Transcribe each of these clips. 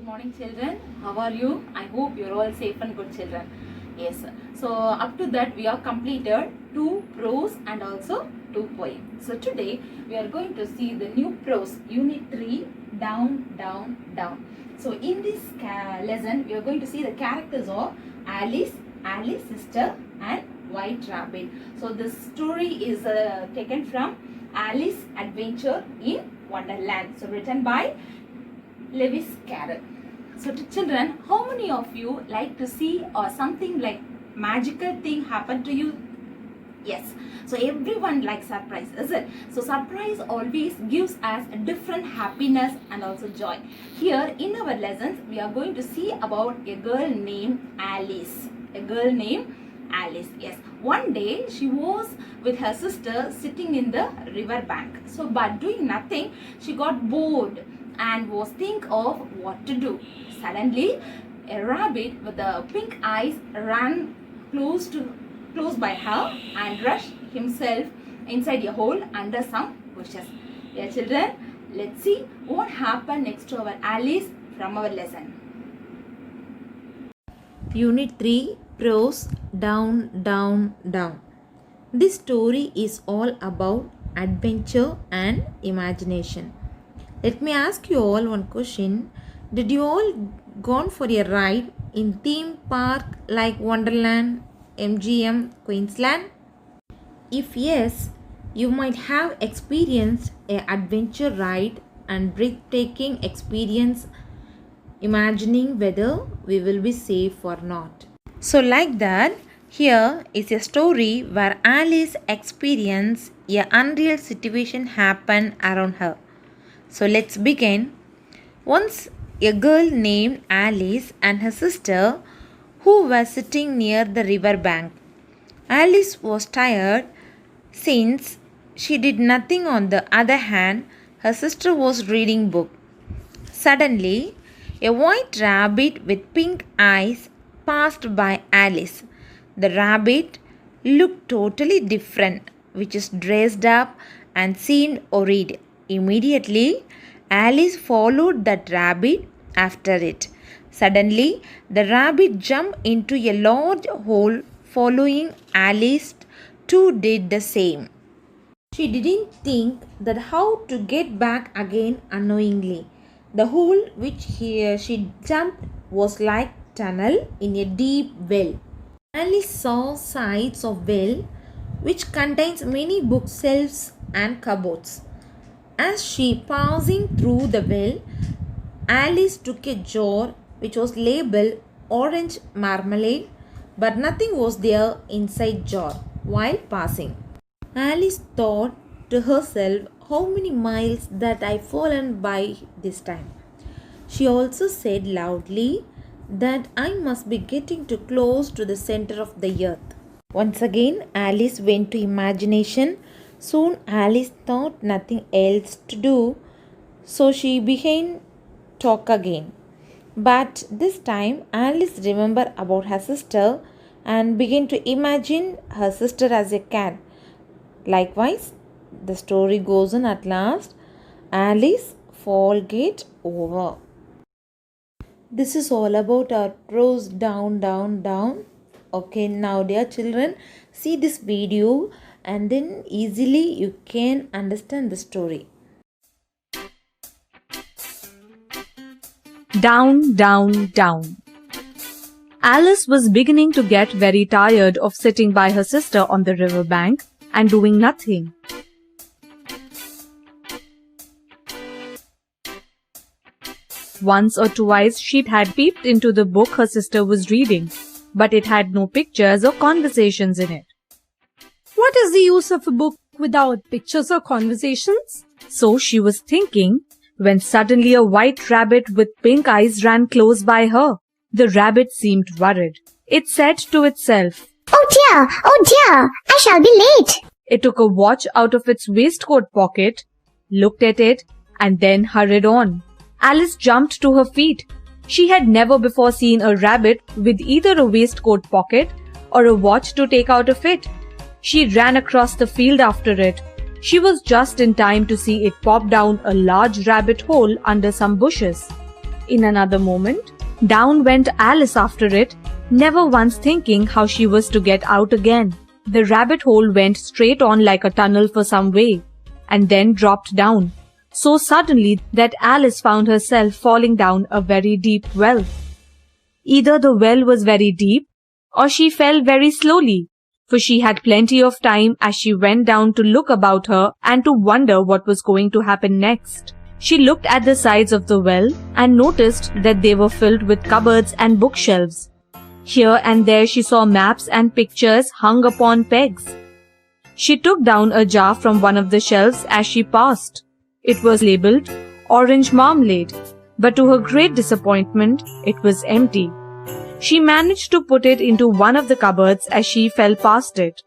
Good morning, children. How are you? I hope you're all safe and good, children. Yes. So up to that we have completed 2 prose and also 2 poems. So today we are going to see the new prose, Unit 3, Down, Down, Down. So in this lesson we are going to see the characters of Alice, Alice's sister and White Rabbit. So this story is taken from Alice Adventure in Wonderland. So written by Lewis Carroll. So to children, how many of you like to see or something like magical thing happen to you? Yes. So everyone likes surprise, is it? So surprise always gives us a different happiness and also joy. Here in our lessons, we are going to see about a girl named Alice. A girl named Alice. Yes. One day she was with her sister sitting in the river bank. So but doing nothing, she got bored and was think of what to do. Suddenly, a rabbit with the pink eyes ran close by her and rushed himself inside a hole under some bushes. Yeah, children, let's see what happened next to our Alice from our lesson. Unit 3, Prose, Down, Down, Down. This story is all about adventure and imagination. Let me ask you all one question. Did you all gone for a ride in theme park like Wonderland, MGM, Queensland? If yes, you might have experienced an adventure ride and breathtaking experience imagining whether we will be safe or not. So like that, here is a story where Alice experienced an unreal situation happen around her. So let's begin. Once a girl named Alice and her sister who were sitting near the river bank. Alice was tired since she did nothing. On the other hand, her sister was reading book. Suddenly, a white rabbit with pink eyes passed by Alice. The rabbit looked totally different, which is dressed up and seemed worried. Immediately, Alice followed that rabbit after it. Suddenly, the rabbit jumped into a large hole. Following Alice, too did the same. She didn't think that how to get back again unknowingly. The hole which she jumped was like tunnel in a deep well. Alice saw sides of well which contains many bookshelves and cupboards. As she passing through the well, Alice took a jar which was labeled orange marmalade, but nothing was there inside jar while passing. Alice thought to herself, how many miles that I fallen by this time. She also said loudly that I must be getting too close to the center of the earth. Once again, Alice went to imagination. Soon Alice thought nothing else to do, so she began talk again. But this time Alice remembered about her sister and began to imagine her sister as a cat. Likewise, the story goes on. At last, Alice fall get over. This is all about our prose down, down, down. Okay, now dear children, see this video and then easily you can understand the story. Down, down, down. Alice was beginning to get very tired of sitting by her sister on the river bank and doing nothing. Once or twice she had peeped into the book her sister was reading, but it had no pictures or conversations in it. What is the use of a book without pictures or conversations? So she was thinking, when suddenly a white rabbit with pink eyes ran close by her. The rabbit seemed worried. It said to itself, Oh dear, I shall be late. It took a watch out of its waistcoat pocket, looked at it, and then hurried on. Alice jumped to her feet. She had never before seen a rabbit with either a waistcoat pocket or a watch to take out of it. She ran across the field after it. She was just in time to see it pop down a large rabbit hole under some bushes. In another moment, down went Alice after it, never once thinking how she was to get out again. The rabbit hole went straight on like a tunnel for some way, and then dropped down, so suddenly that Alice found herself falling down a very deep well. Either the well was very deep, or she fell very slowly, for she had plenty of time as she went down to look about her and to wonder what was going to happen next. She looked at the sides of the well and noticed that they were filled with cupboards and bookshelves. Here and there she saw maps and pictures hung upon pegs. She took down a jar from one of the shelves as she passed. It was labeled orange marmalade, but to her great disappointment, it was empty. She managed to put it into one of the cupboards as she fell past it.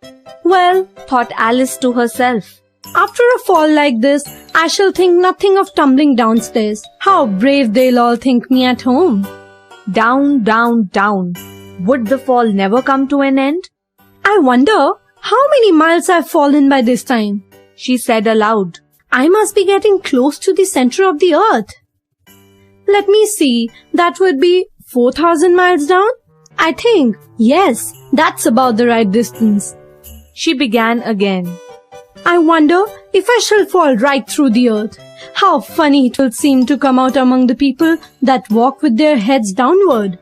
Well, Thought Alice to herself. after a fall like this, I shall think nothing of tumbling downstairs. How brave they'll all think me at home. Down, down, down. Would the fall never come to an end? I wonder how many miles I've fallen by this time. She said aloud. I must be getting close to the center of the earth. Let me see, that would be 4,000 miles down? I think, yes, that's about the right distance. She began again. I wonder if I shall fall right through the earth. How funny it will seem to come out among the people that walk with their heads downward.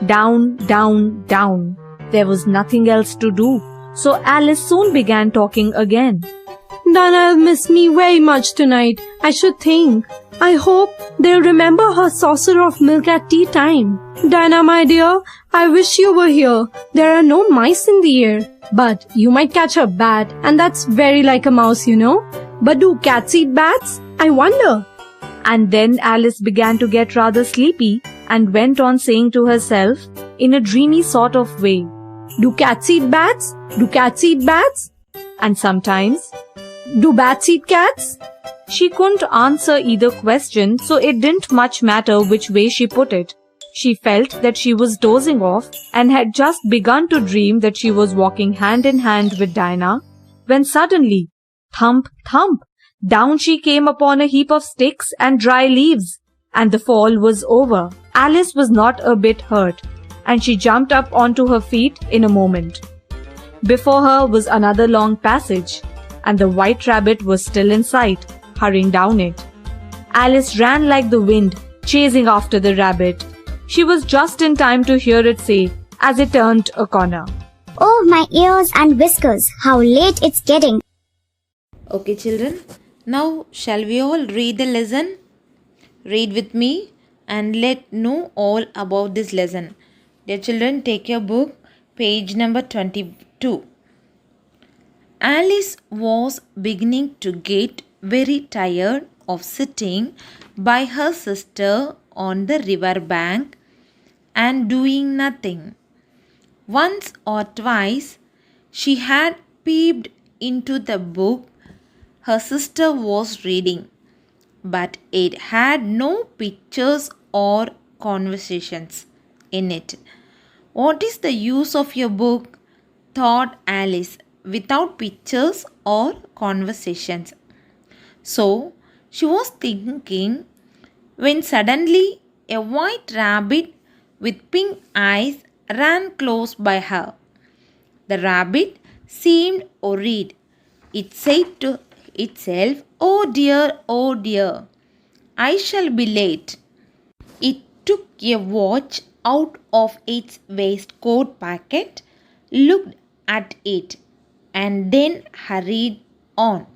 Down, down, down. There was nothing else to do, so Alice soon began talking again. Dinah'll miss me very much tonight, I should think. I hope they'll remember her saucer of milk at tea time. Dinah, my dear, I wish you were here. There are no mice in the air, but you might catch a bat, and that's very like a mouse, you know. But do cats eat bats? I wonder. And then Alice began to get rather sleepy and went on saying to herself in a dreamy sort of way, Do cats eat bats? Do cats eat bats? and sometimes Do bats eat cats? she couldn't answer either question, so it didn't much matter which way she put it. She felt that she was dozing off and had just begun to dream that she was walking hand in hand with Dinah, when suddenly, thump, thump, down she came upon a heap of sticks and dry leaves, and the fall was over. Alice was not a bit hurt, and she jumped up onto her feet in a moment. Before her was another long passage, and the white rabbit was still in sight, hurrying down it. Alice ran like the wind, chasing after the rabbit. She was just in time to hear it say, as it turned a corner, Oh, my ears and whiskers, how late it's getting. Okay, children. Now, shall we all read the lesson? Read with me and let know all about this lesson. Dear children, take your book, page number 22. Alice was beginning to get very tired of sitting by her sister on the river bank and doing nothing. Once or twice she had peeped into the book her sister was reading, but it had no pictures or conversations in it. What is the use of your book? Thought Alice, without pictures or conversations. So she was thinking when suddenly a white rabbit with pink eyes ran close by her. The rabbit seemed worried. It said to itself, oh dear, I shall be late. It took a watch out of its waistcoat pocket, looked at it, and then hurried on.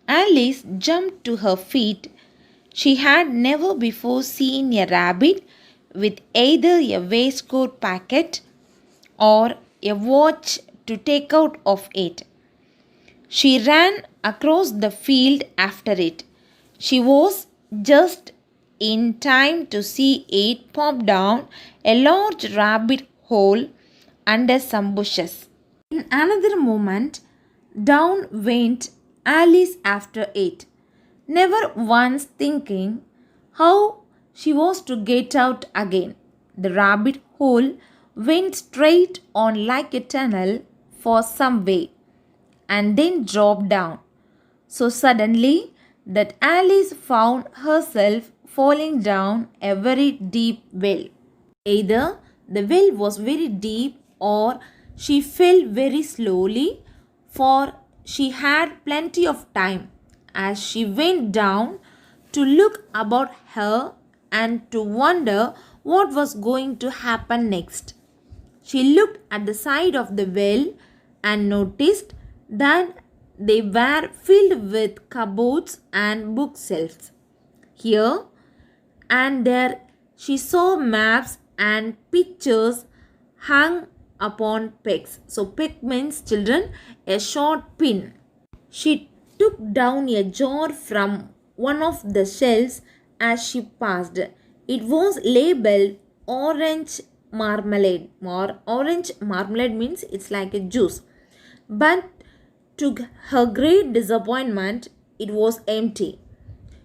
Alice jumped to her feet. She had never before seen a rabbit with either a waistcoat pocket or a watch to take out of it. She ran across the field after it. She was just in time to see it pop down a large rabbit hole under some bushes. In another moment, down went Alice after it, never once thinking how she was to get out again. The rabbit hole went straight on like a tunnel for some way and then dropped down. So suddenly that Alice found herself falling down a very deep well. Either the well was very deep or she fell very slowly, for she had plenty of time as she went down to look about her and to wonder what was going to happen next. She looked at the side of the well and noticed that they were filled with cupboards and bookshelves. Here and there she saw maps and pictures hung upon pegs. So peg means, children, a short pin. She took down a jar from one of the shelves as she passed. It was labeled orange marmalade. Orange marmalade means it's like a juice. But to her great disappointment, it was empty.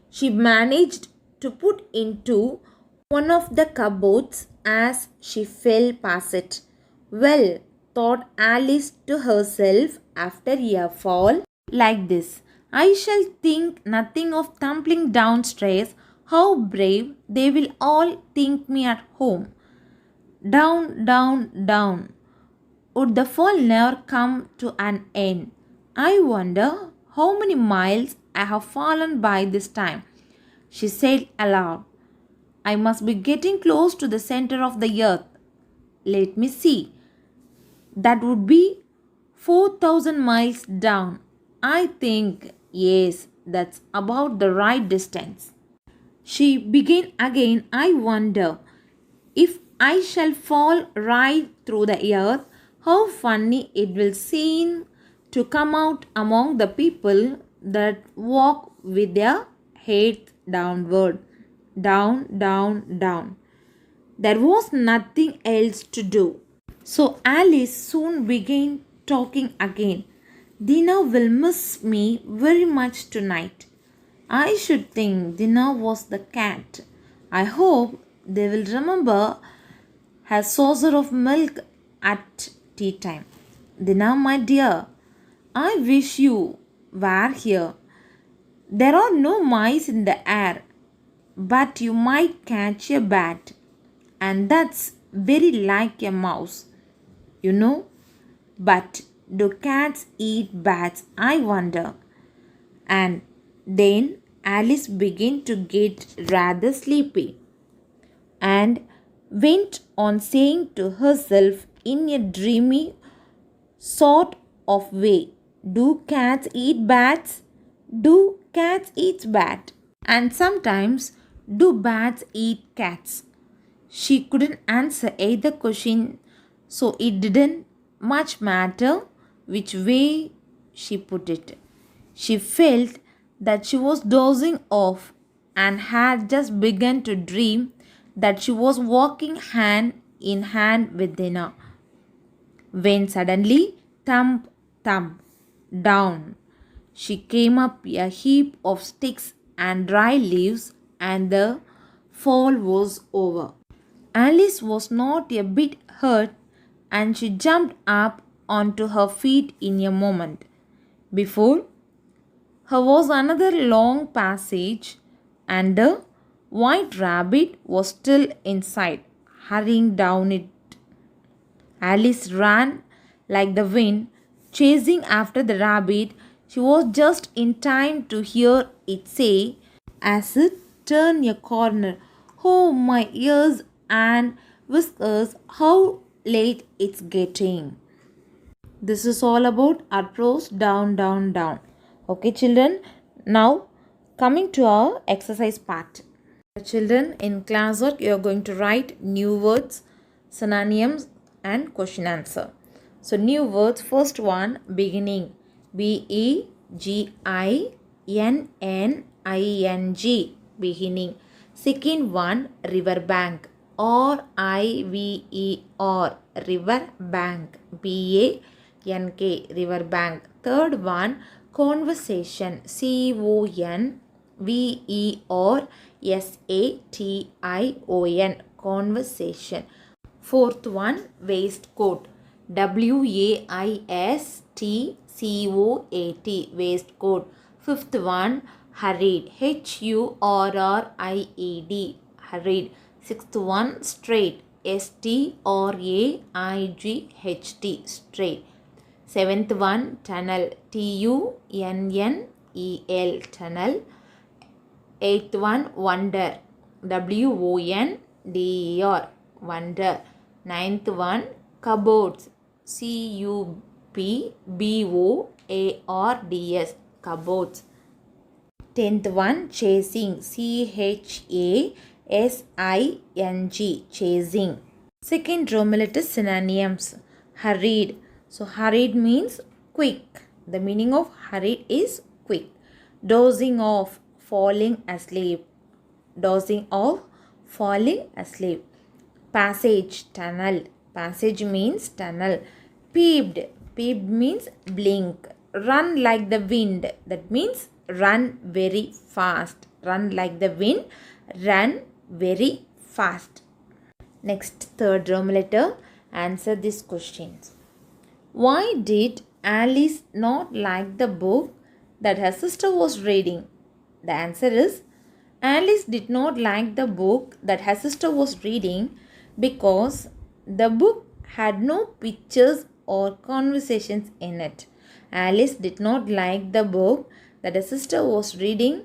She managed to put into one of the cupboards as she fell past it. Well, thought Alice to herself after a fall like this, I shall think nothing of tumbling downstairs. How brave they will all think me at home. Down, down, down. Would the fall never come to an end? I wonder how many miles I have fallen by this time, she said aloud. I must be getting close to the center of the earth. Let me see. That would be 4,000 miles down. I think, yes, that's about the right distance. She began again. I wonder if I shall fall right through the earth, how funny it will seem to come out among the people that walk with their heads downward. Down, down, down. There was nothing else to do. So Alice soon began talking again. Dina will miss me very much tonight. I should think Dina was the cat. I hope they will remember her saucer of milk at tea time. Dina, my dear, I wish you were here. There are no mice in the air, but you might catch a bat, and that's very like a mouse, you know. But do cats eat bats, I wonder? And then Alice began to get rather sleepy and went on saying to herself in a dreamy sort of way, do cats eat bats? Do cats eat bat? And sometimes, do bats eat cats? She couldn't answer either question, so it didn't much matter which way she put it. She felt that she was dozing off and had just begun to dream that she was walking hand in hand with Dina, when suddenly, thump, thump, down she came up a heap of sticks and dry leaves, and the fall was over. Alice was not a bit hurt, and she jumped up onto her feet in a moment. Before her was another long passage, and the white rabbit was still inside, hurrying down it. Alice ran like the wind, chasing after the rabbit. She was just in time to hear it say, as it turned a corner, oh, my ears and whiskers, how late it's getting. This is all about our prose down, down, down. Okay, children. Now, coming to our exercise part. Children, in classwork, you are going to write new words, synonyms, and question answer. So, new words. First one, beginning. BEGINNING. Beginning. Second one, river bank. RIVER. River bank. BANK. River bank. Third one, conversation. CONVERSATION. Conversation. Fourth one, waistcoat. WAISTCOAT. Waistcoat. Fifth one, hurried. Hurried. Hurried. Sixth one, straight. Straight. Straight. Seventh one, tunnel. Tunnel. Tunnel. Eighth one, wonder. Wonder. Wonder. Ninth one, cupboards. Cupboards. Cupboards. Tenth one, chasing. Chasing. Second Roman letter synonyms. Hurried. So hurried means quick. The meaning of hurried is quick. Dozing off, falling asleep. Dozing off, falling asleep. Passage, tunnel. Passage means tunnel. Peeped. Peeped means blink. Run like the wind. That means run very fast. Run like the wind. Run very fast. Next, third Roman letter. Answer these questions. Why did Alice not like the book that her sister was reading? The answer is Alice did not like the book that her sister was reading because the book had no pictures or conversations in it. Alice did not like the book that her sister was reading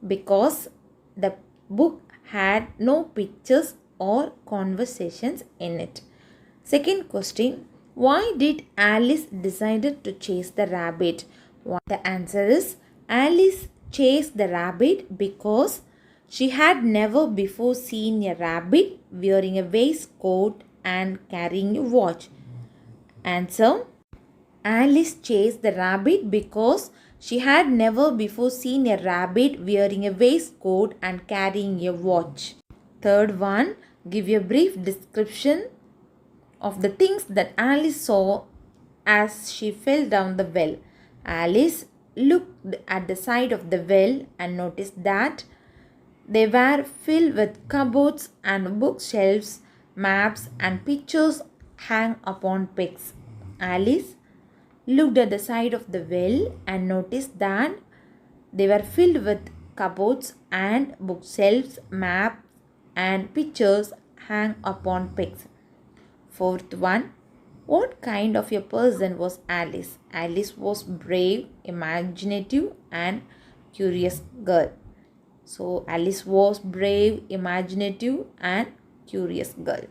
because the book had no pictures or conversations in it. Second question, why did Alice decided to chase the rabbit? The answer is Alice chased the rabbit because she had never before seen a rabbit wearing a waistcoat and carrying a watch. Answer, Alice chased the rabbit because she had never before seen a rabbit wearing a waistcoat and carrying a watch. Third one, give a brief description of the things that Alice saw as she fell down the well. Alice looked at the side of the well and noticed that they were filled with cupboards and bookshelves, maps and pictures hung upon pegs. Alice looked at the side of the well and noticed that they were filled with cupboards and bookshelves, maps and pictures hung upon pegs. Fourth one, what kind of a person was Alice? Alice was brave, imaginative and curious girl. So Alice was brave, imaginative and curious girl.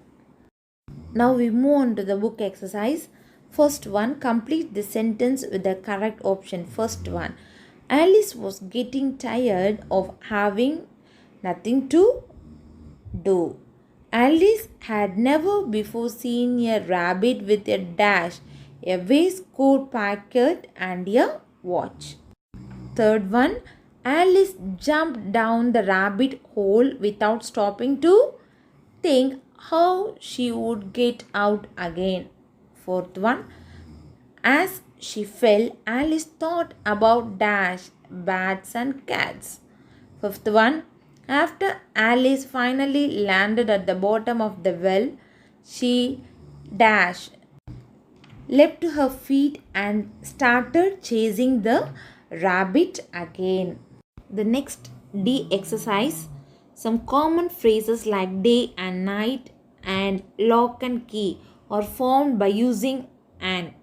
Now we move on to the book exercise. First one, complete the sentence with the correct option. First one, Alice was getting tired of having nothing to do. Alice had never before seen a rabbit with a dash, a waistcoat pocket and a watch. Third one, Alice jumped down the rabbit hole without stopping to think how she would get out again. Fourth one, as she fell, Alice thought about dash, bats and cats. Fifth one, after Alice finally landed at the bottom of the well, she dashed, leapt to her feet and started chasing the rabbit again. The next D exercise, some common phrases like day and night and lock and key are formed by using and.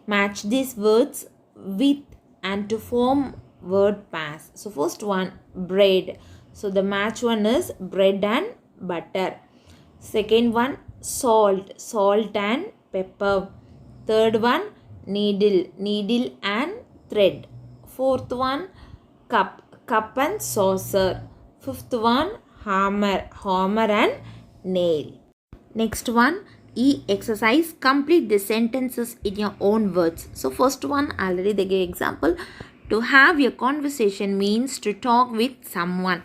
Match these words with and to form word pass. So first one, bread. So the match one is bread and butter. Second one, salt and pepper. Third one, needle and thread. Fourth one, cup and saucer. Fifth one, hammer and nail. Next one, E exercise, complete the sentences in your own words. So first one, already they gave example. To have a conversation means to talk with someone.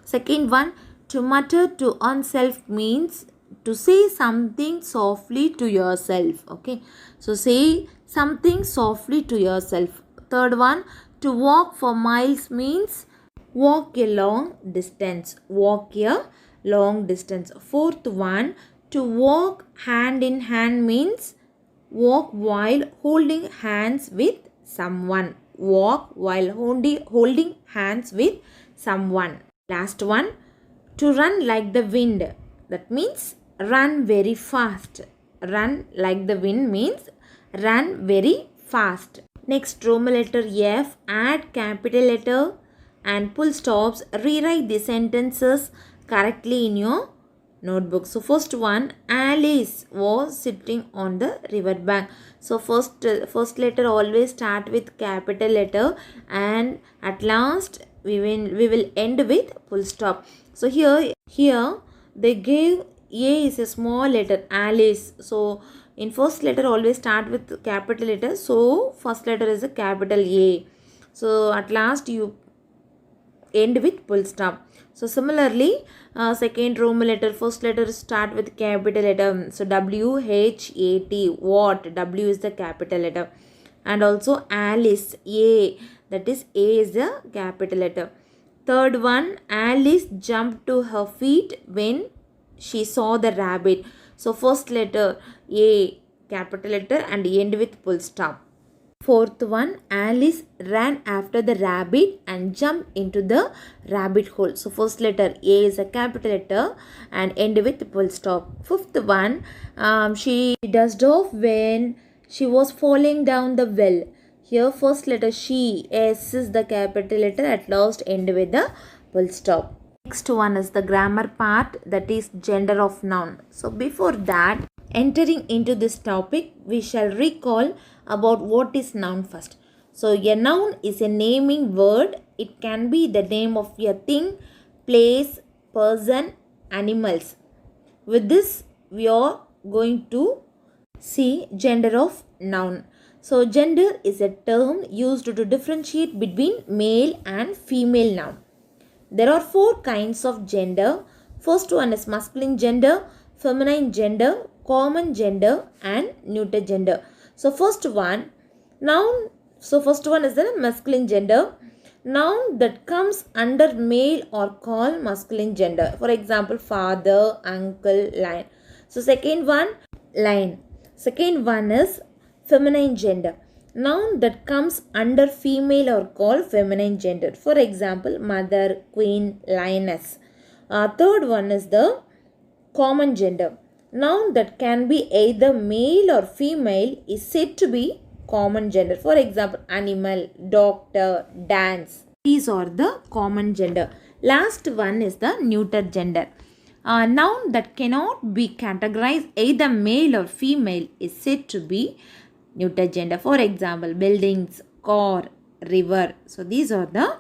Second one, to mutter to oneself means to say something softly to yourself. Okay, so say something softly to yourself. Third one, to walk for miles means walk a long distance. Fourth one, to walk hand in hand means walk while holding hands with someone. walk while holding hands with someone. Last one, to run like the wind. That means run very fast. Run like the wind means run very fast. Next, Roman letter F, add capital letter and full stops. Rewrite the sentences correctly in your notebook. So first one, Alice was sitting on the river bank. So first letter always start with capital letter, and at last we will end with full stop. So here they gave A is a small letter, Alice. So in first letter always start with capital letter. So first letter is a capital A. So at last you end with full stop. So similarly, second Roman letter, first letter start with capital letter. So W-H-A-T, what? W is the capital letter. And also Alice, A, that is A is the capital letter. Third one, Alice jumped to her feet when she saw the rabbit. So first letter A, capital letter, and end with full stop. Fourth one, Alice ran after the rabbit and jumped into the rabbit hole. So first letter A is a capital letter and end with full stop. Fifth one, she dusted off when she was falling down the well. Here first letter she, S is the capital letter, at last end with the full stop. Next one is the grammar part, that is gender of noun. So before that, entering into this topic, we shall recall about what is noun first. So a noun is a naming word. It can be the name of a thing, place, person, animals. With this, we are going to see gender of noun. So gender is a term used to differentiate between male and female noun. There are 4 kinds of gender. First one is masculine gender, feminine gender, common gender, and neuter gender. So first one, noun. So first one is the masculine gender. Noun that comes under male or called masculine gender. For example, father, uncle, lion. So second one, lion. Second one is feminine gender. Noun that comes under female or called feminine gender. For example, mother, queen, lioness. Third one is the common gender. Noun that can be either male or female is said to be common gender. For example, animal, doctor, dance. These are the common gender. Last one is the neuter gender. Noun that cannot be categorized either male or female is said to be neuter gender. For example, buildings, car, river. So these are the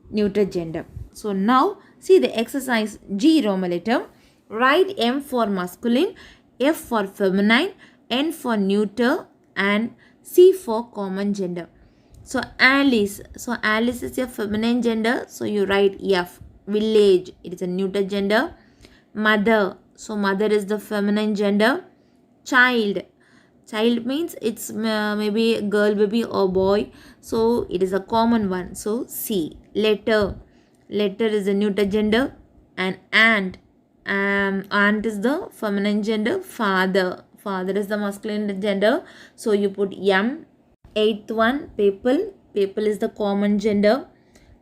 neuter gender. So now see the exercise G Roman letter. Write M for masculine, F for feminine, N for neuter, and C for common gender. So Alice. So Alice is a feminine gender. So you write F. Village. It is a neuter gender. Mother. So mother is the feminine gender. Child. Child means it's maybe a girl, baby, or boy. So it is a common one. So C. Letter. Letter is a neuter gender. And aunt. Aunt is the feminine gender. Father. Father is the masculine gender. So you put M. Eighth one, people. People is the common gender.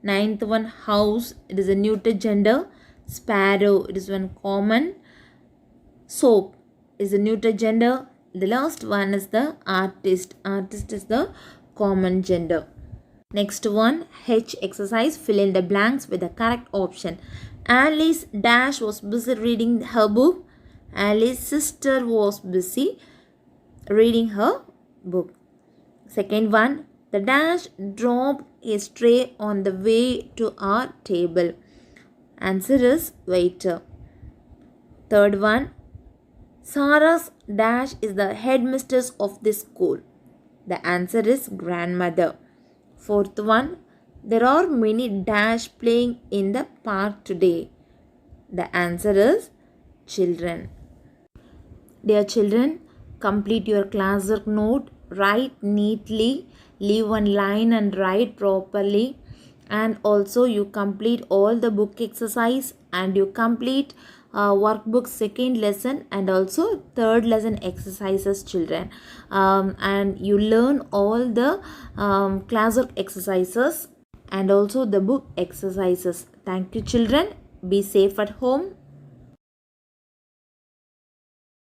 Ninth one, house. It is a neuter gender. Sparrow. It is one common. Soap is a neuter gender. The last one is the artist. Artist is the common gender. Next one, H exercise. Fill in the blanks with the correct option. Alice dash was busy reading her book. Alice's sister was busy reading her book. Second one, the dash dropped a tray on the way to our table. Answer is waiter. Third one, Sarah's dash is the headmistress of this school. The answer is grandmother. Fourth one, there are many dash playing in the park today. The answer is children. Dear children, complete your classwork note, write neatly, leave one line and write properly, and also you complete all the book exercise and you complete workbook second lesson and also third lesson exercises, children. And you learn all the classwork exercises and also the book exercises. Thank you, children. Be safe at home.